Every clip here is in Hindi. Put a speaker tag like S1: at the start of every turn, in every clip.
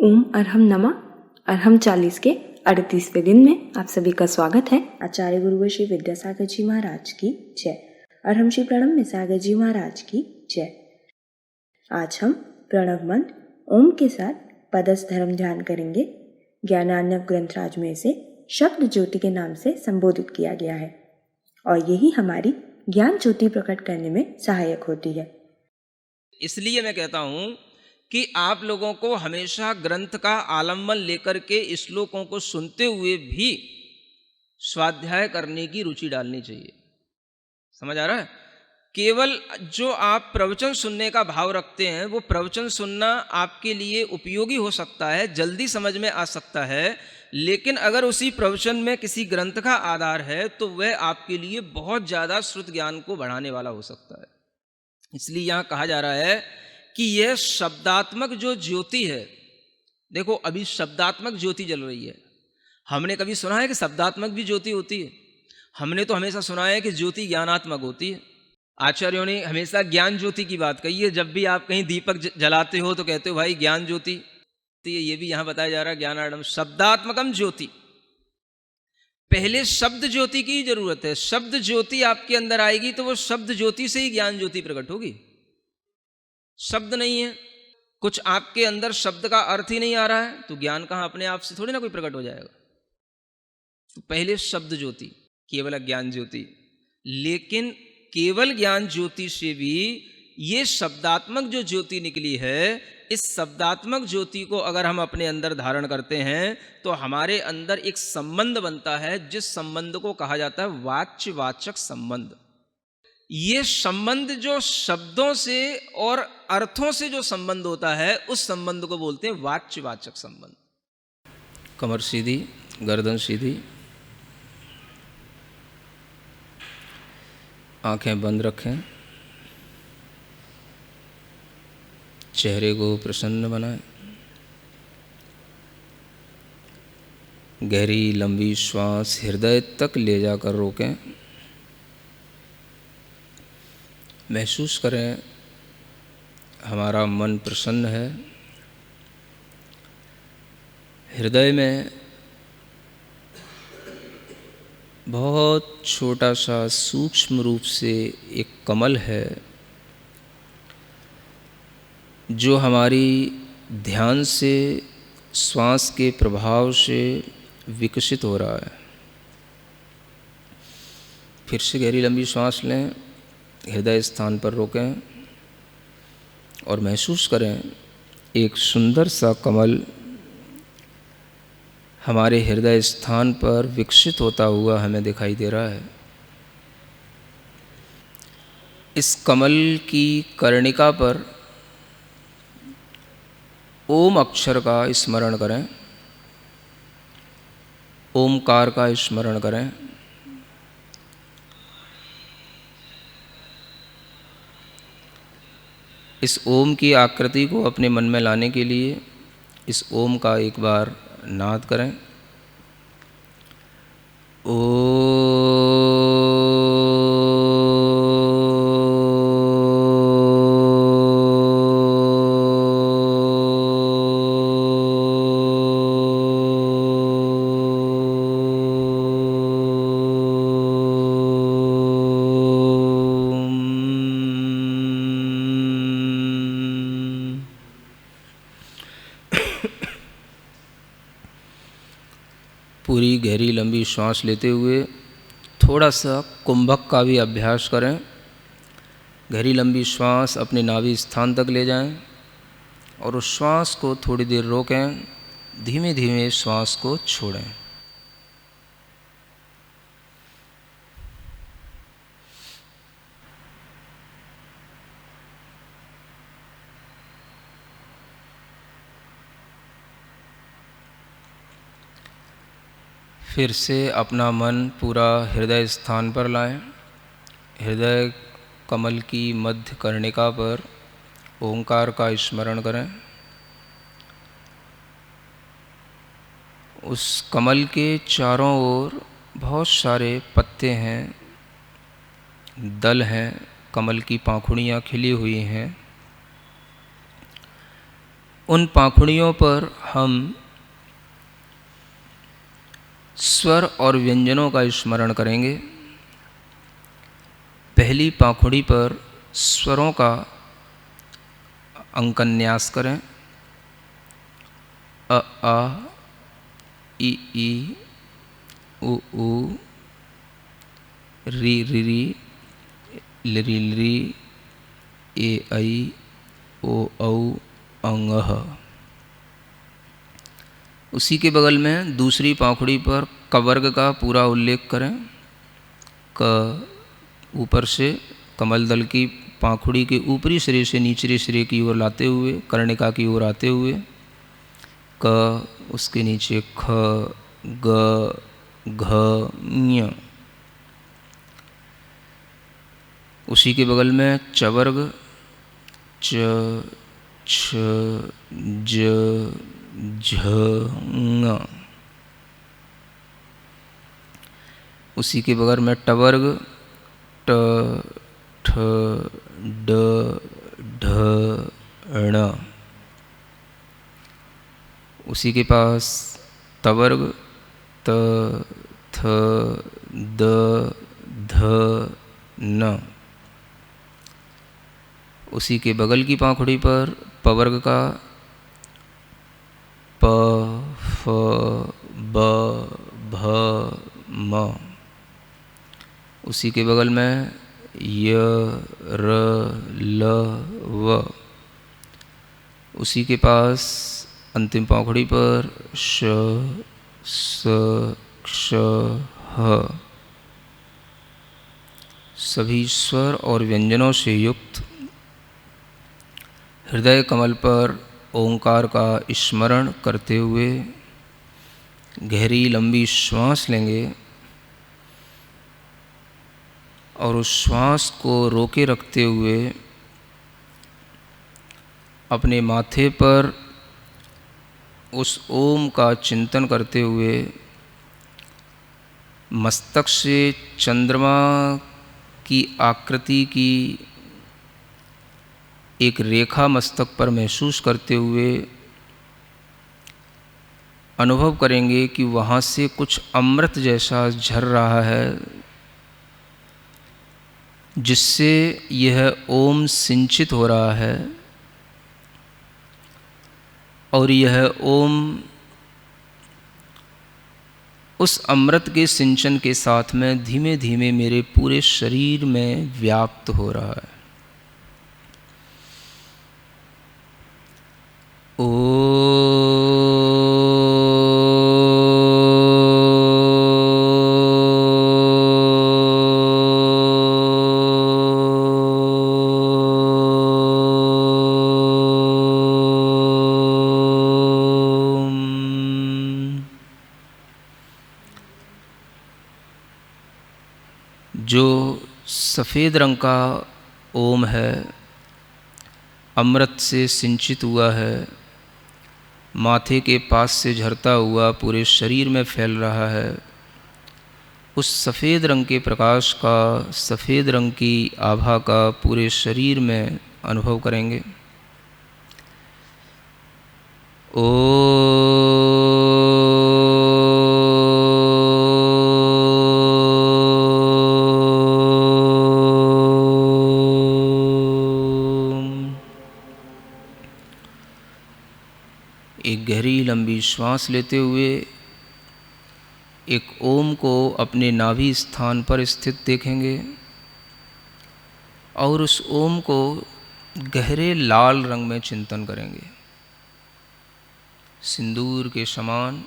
S1: ओम अरहम नमः। अरहम 40 के 38वें दिन में आप सभी का स्वागत है। आचार्य गुरु श्री विद्यासागर जी महाराज की जय। अरहम श्री प्रणव मिसागर जी महाराज की जय। आज हम प्रणव मंत्र ओम के साथ पदस्थ धर्म ध्यान करेंगे। ज्ञानार्णव ग्रंथराज में इसे शब्द ज्योति के नाम से संबोधित किया गया है और यही हमारी ज्ञान ज्योति प्रकट करने में सहायक होती है।
S2: इसलिए मैं कहता हूं कि आप लोगों को हमेशा ग्रंथ का आलम्बन लेकर के श्लोकों को सुनते हुए भी स्वाध्याय करने की रुचि डालनी चाहिए। समझ आ रहा है? केवल जो आप प्रवचन सुनने का भाव रखते हैं वो प्रवचन सुनना आपके लिए उपयोगी हो सकता है, जल्दी समझ में आ सकता है, लेकिन अगर उसी प्रवचन में किसी ग्रंथ का आधार है तो वह आपके लिए बहुत ज़्यादा श्रुत ज्ञान को बढ़ाने वाला हो सकता है। इसलिए यहाँ कहा जा रहा है कि यह शब्दात्मक जो ज्योति है, देखो अभी शब्दात्मक ज्योति जल रही है। हमने कभी सुना है कि शब्दात्मक भी ज्योति होती है? हमने तो हमेशा सुना है कि ज्योति ज्ञानात्मक होती है। आचार्यों ने हमेशा ज्ञान ज्योति की बात कही है। जब भी आप कहीं दीपक जलाते हो तो कहते हो भाई ज्ञान ज्योति, तो ये भी यहाँ बताया जा रहा है ज्ञानार्णव शब्दात्मकम ज्योति। पहले शब्द ज्योति की जरूरत है। शब्द ज्योति आपके अंदर आएगी तो वो शब्द ज्योति से ही ज्ञान ज्योति प्रकट होगी। शब्द नहीं है, कुछ आपके अंदर शब्द का अर्थ ही नहीं आ रहा है तो ज्ञान कहाँ अपने आप से थोड़ी ना कोई प्रकट हो जाएगा। तो पहले शब्द ज्योति, केवल ज्ञान ज्योति। लेकिन केवल ज्ञान ज्योति से भी ये शब्दात्मक जो ज्योति निकली है, इस शब्दात्मक ज्योति को अगर हम अपने अंदर धारण करते हैं तो हमारे अंदर एक संबंध बनता है, जिस संबंध को कहा जाता है वाच्यवाचक संबंध। ये संबंध जो शब्दों से और अर्थों से जो संबंध होता है उस संबंध को बोलते हैं वाच्यवाचक संबंध। कमर सीधी, गर्दन सीधी, आंखें बंद रखें, चेहरे को प्रसन्न बनाएं, गहरी लंबी श्वास हृदय तक ले जाकर रोकें। महसूस करें हमारा मन प्रसन्न है। हृदय में बहुत छोटा सा सूक्ष्म रूप से एक कमल है जो हमारी ध्यान से, श्वास के प्रभाव से विकसित हो रहा है। फिर से गहरी लंबी श्वास लें, हृदय स्थान पर रोकें और महसूस करें एक सुंदर सा कमल हमारे हृदय स्थान पर विकसित होता हुआ हमें दिखाई दे रहा है। इस कमल की कर्णिका पर ओम अक्षर का स्मरण करें, ओमकार का स्मरण करें। इस ओम की आकृति को अपने मन में लाने के लिए इस ओम का एक बार नाद करें। पूरी गहरी लंबी श्वास लेते हुए थोड़ा सा कुंभक का भी अभ्यास करें। गहरी लंबी श्वास अपने नाभि स्थान तक ले जाएं और उस श्वास को थोड़ी देर रोकें, धीमे धीमे श्वास को छोड़ें। फिर से अपना मन पूरा हृदय स्थान पर लाएं। हृदय कमल की मध्य कर्णिका पर ओंकार का स्मरण करें। उस कमल के चारों ओर बहुत सारे पत्ते हैं, दल हैं, कमल की पाखुड़ियाँ खिली हुई हैं। उन पाखुड़ियों पर हम स्वर और व्यंजनों का स्मरण करेंगे। पहली पाखुड़ी पर स्वरों का अंकन्यास करें। अ आ, इ ई, उ ऊ, री री, लिरी लिरी, ए ऐ, ओ औ, अंग ह। उसी के बगल में दूसरी पाखुड़ी पर क वर्ग का पूरा उल्लेख करें। क ऊपर से कमल दल की पाखुड़ी के ऊपरी सिरे से निचले सिरे की ओर लाते हुए कर्णिका की ओर आते हुए क, उसके नीचे ख, ग, घ, ञ। उसी के बगल में च वर्ग च, छ, ज, झ, ङ। उसी के बगल में ट वर्ग ट, ठ, ड, ढ, ण। उसी के पास त वर्ग त, थ, द, ध, न। उसी के बगल की पाखुड़ी पर प वर्ग का प, फ, ब, भ, म। उसी के बगल में य, र, ल, व। उसी के पास अंतिम पाखुड़ी पर श, स, क्ष, ह। सभी स्वर और व्यंजनों से युक्त हृदय कमल पर ओंकार का स्मरण करते हुए गहरी लंबी श्वास लेंगे और उस श्वास को रोके रखते हुए अपने माथे पर उस ओम का चिंतन करते हुए मस्तक से चंद्रमा की आकृति की एक रेखा मस्तक पर महसूस करते हुए अनुभव करेंगे कि वहाँ से कुछ अमृत जैसा झर रहा है, जिससे यह ओम सिंचित हो रहा है और यह ओम उस अमृत के सिंचन के साथ में धीमे धीमे मेरे पूरे शरीर में व्याप्त हो रहा है। जो सफ़ेद रंग का ओम है, अमृत से सिंचित हुआ है, माथे के पास से झरता हुआ पूरे शरीर में फैल रहा है, उस सफ़ेद रंग के प्रकाश का, सफ़ेद रंग की आभा का पूरे शरीर में अनुभव करेंगे। एक गहरी लंबी श्वास लेते हुए एक ओम को अपने नाभि स्थान पर स्थित देखेंगे और उस ओम को गहरे लाल रंग में चिंतन करेंगे। सिंदूर के समान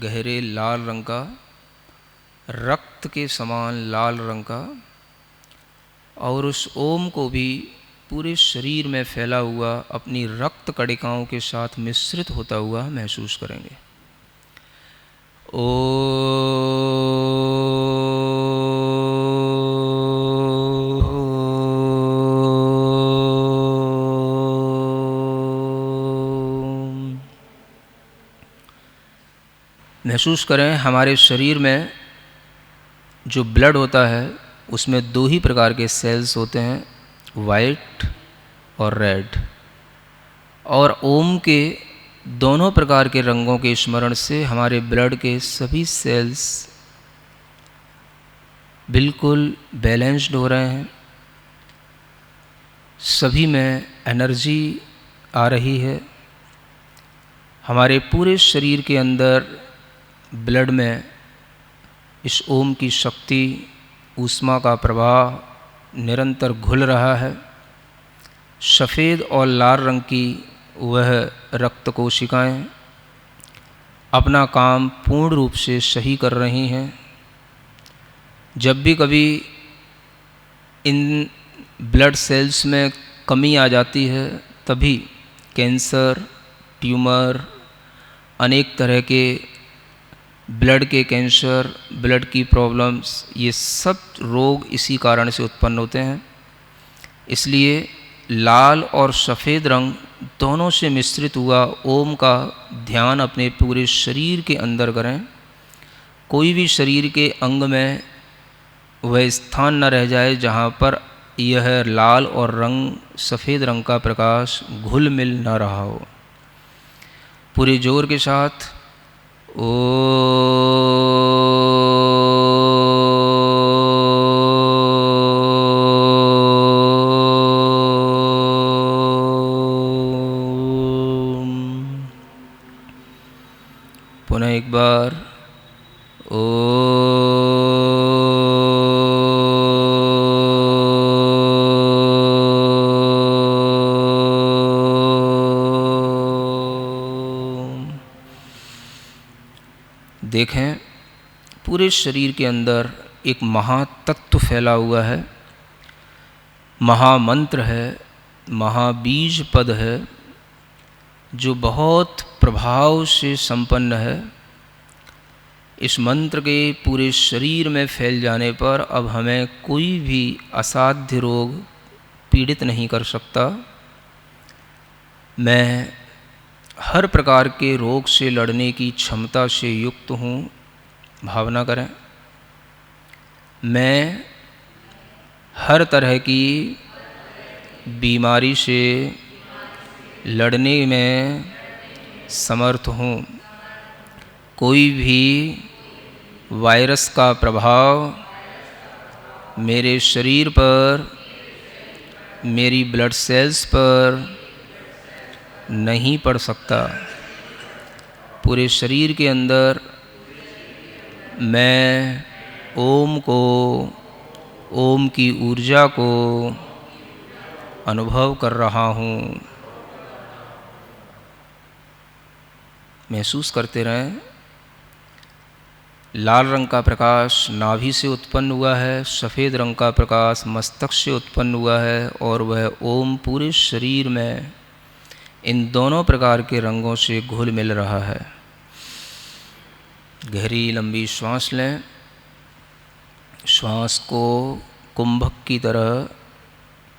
S2: गहरे लाल रंग का, रक्त के समान लाल रंग का, और उस ओम को भी पूरे शरीर में फैला हुआ अपनी रक्त कणिकाओं के साथ मिश्रित होता हुआ महसूस करेंगे। महसूस करें हमारे शरीर में जो ब्लड होता है उसमें दो ही प्रकार के सेल्स होते हैं, वाइट और रेड। और ओम के दोनों प्रकार के रंगों के स्मरण से हमारे ब्लड के सभी सेल्स बिल्कुल बैलेंस्ड हो रहे हैं, सभी में एनर्जी आ रही है। हमारे पूरे शरीर के अंदर ब्लड में इस ओम की शक्ति, ऊष्मा का प्रवाह निरंतर घुल रहा है। सफ़ेद और लाल रंग की वह रक्त कोशिकाएं अपना काम पूर्ण रूप से सही कर रही हैं। जब भी कभी इन ब्लड सेल्स में कमी आ जाती है, तभी कैंसर, ट्यूमर, अनेक तरह के ब्लड के कैंसर, ब्लड की प्रॉब्लम्स, ये सब रोग इसी कारण से उत्पन्न होते हैं। इसलिए लाल और सफ़ेद रंग दोनों से मिश्रित हुआ ओम का ध्यान अपने पूरे शरीर के अंदर करें। कोई भी शरीर के अंग में वह स्थान न रह जाए जहाँ पर यह लाल और सफ़ेद रंग का प्रकाश घुल मिल न रहा हो। पूरे जोर के साथ ओ पुनः एक बार ओ देखें, पूरे शरीर के अंदर एक महातत्व फैला हुआ है, महामंत्र है, महाबीज पद है, जो बहुत प्रभाव से संपन्न है। इस मंत्र के पूरे शरीर में फैल जाने पर अब हमें कोई भी असाध्य रोग पीड़ित नहीं कर सकता। मैं हर प्रकार के रोग से लड़ने की क्षमता से युक्त हूँ। भावना करें, मैं हर तरह की बीमारी से लड़ने में समर्थ हूँ। कोई भी वायरस का प्रभाव मेरे शरीर पर, मेरी ब्लड सेल्स पर नहीं पड़ सकता। पूरे शरीर के अंदर मैं ओम को, ओम की ऊर्जा को अनुभव कर रहा हूँ। महसूस करते रहें, लाल रंग का प्रकाश नाभि से उत्पन्न हुआ है, सफ़ेद रंग का प्रकाश मस्तक से उत्पन्न हुआ है, और वह ओम पूरे शरीर में इन दोनों प्रकार के रंगों से घुल मिल रहा है। गहरी लंबी श्वास लें। श्वास को कुंभक की तरह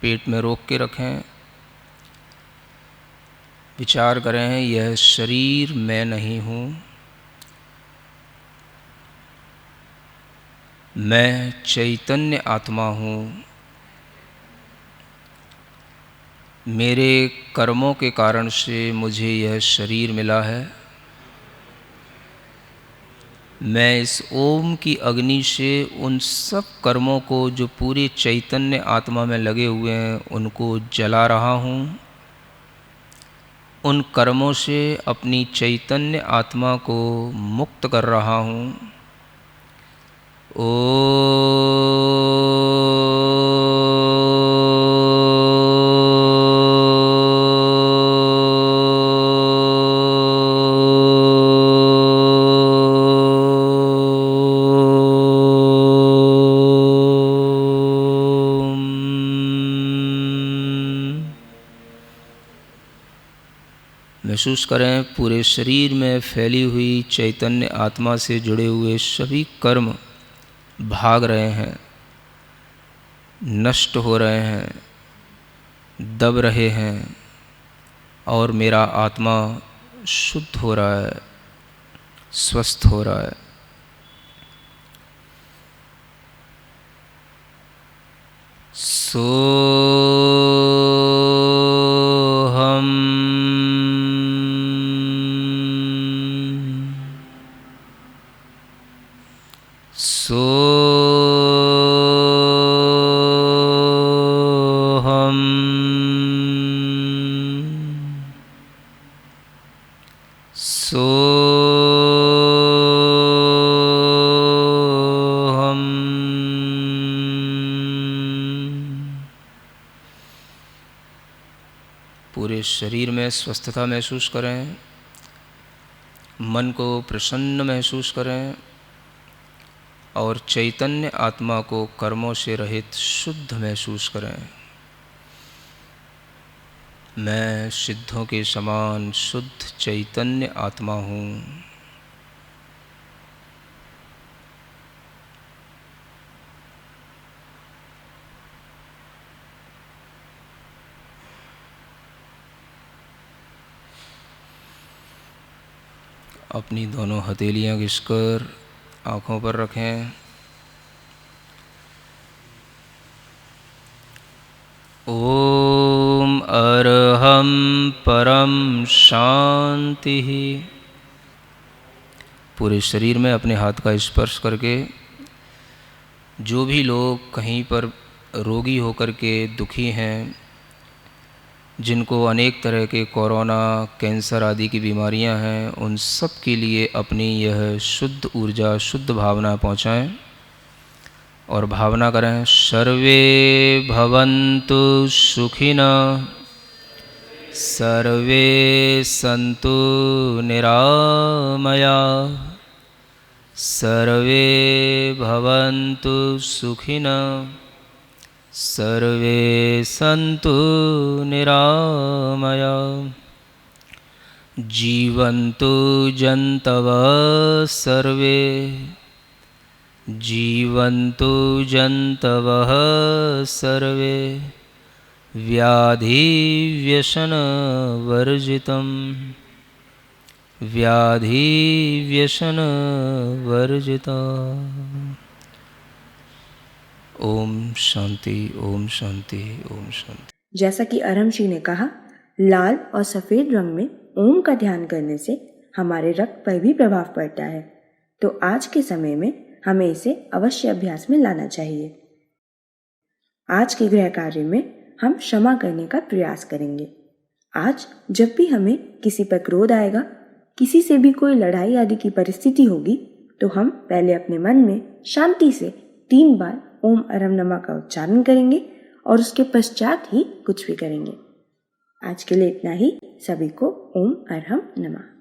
S2: पेट में रोक के रखें। विचार करें, यह शरीर मैं नहीं हूँ, मैं चैतन्य आत्मा हूँ। मेरे कर्मों के कारण से मुझे यह शरीर मिला है। मैं इस ओम की अग्नि से उन सब कर्मों को जो पूरे चैतन्य आत्मा में लगे हुए हैं उनको जला रहा हूँ। उन कर्मों से अपनी चैतन्य आत्मा को मुक्त कर रहा हूँ। महसूस करें, पूरे शरीर में फैली हुई चैतन्य आत्मा से जुड़े हुए सभी कर्म भाग रहे हैं, नष्ट हो रहे हैं, दब रहे हैं, और मेरा आत्मा शुद्ध हो रहा है, स्वस्थ हो रहा है। सोहम सोहम सोहम। पूरे शरीर में स्वस्थता महसूस करें, मन को प्रसन्न महसूस करें और चैतन्य आत्मा को कर्मों से रहित शुद्ध महसूस करें। मैं सिद्धों के समान शुद्ध चैतन्य आत्मा हूँ। अपनी दोनों हथेलियाँ घिसकर आँखों पर रखें। ओम अरहम परम शांति। पूरे शरीर में अपने हाथ का स्पर्श करके जो भी लोग कहीं पर रोगी होकर के दुखी हैं, जिनको अनेक तरह के कोरोना, कैंसर आदि की बीमारियां हैं, उन सब के लिए अपनी यह शुद्ध ऊर्जा, शुद्ध भावना पहुंचाएं और भावना करें, सर्वे भवन्तु सुखिनः, सर्वे सन्तु निरामयाः, सर्वे भवन्तु सुखिनः, सर्वे सन्तु निरामयाः। जीवन्तु जन्तवः सर्वे, जीवन्तु जन्तवः सर्वे, व्याधिव्यसनवर्जितं, व्याधिव्यसनवर्जिता। ओम शांति, ओम शांति, ओम शांति।
S1: जैसा कि अरहम ने कहा, लाल और सफेद रंग में ओम का ध्यान करने से हमारे रक्त पर भी प्रभाव पड़ता है, तो आज के समय में हमें इसे अवश्य अभ्यास में लाना चाहिए। आज के गृह कार्य में हम क्षमा करने का प्रयास करेंगे। आज जब भी हमें किसी पर क्रोध आएगा, किसी से भी कोई लड़ाई आदि की परिस्थिति होगी, तो हम पहले अपने मन में शांति से 3 बार ओम अरहम नमः का उच्चारण करेंगे और उसके पश्चात ही कुछ भी करेंगे। आज के लिए इतना ही। सभी को ओम अरहम नमः।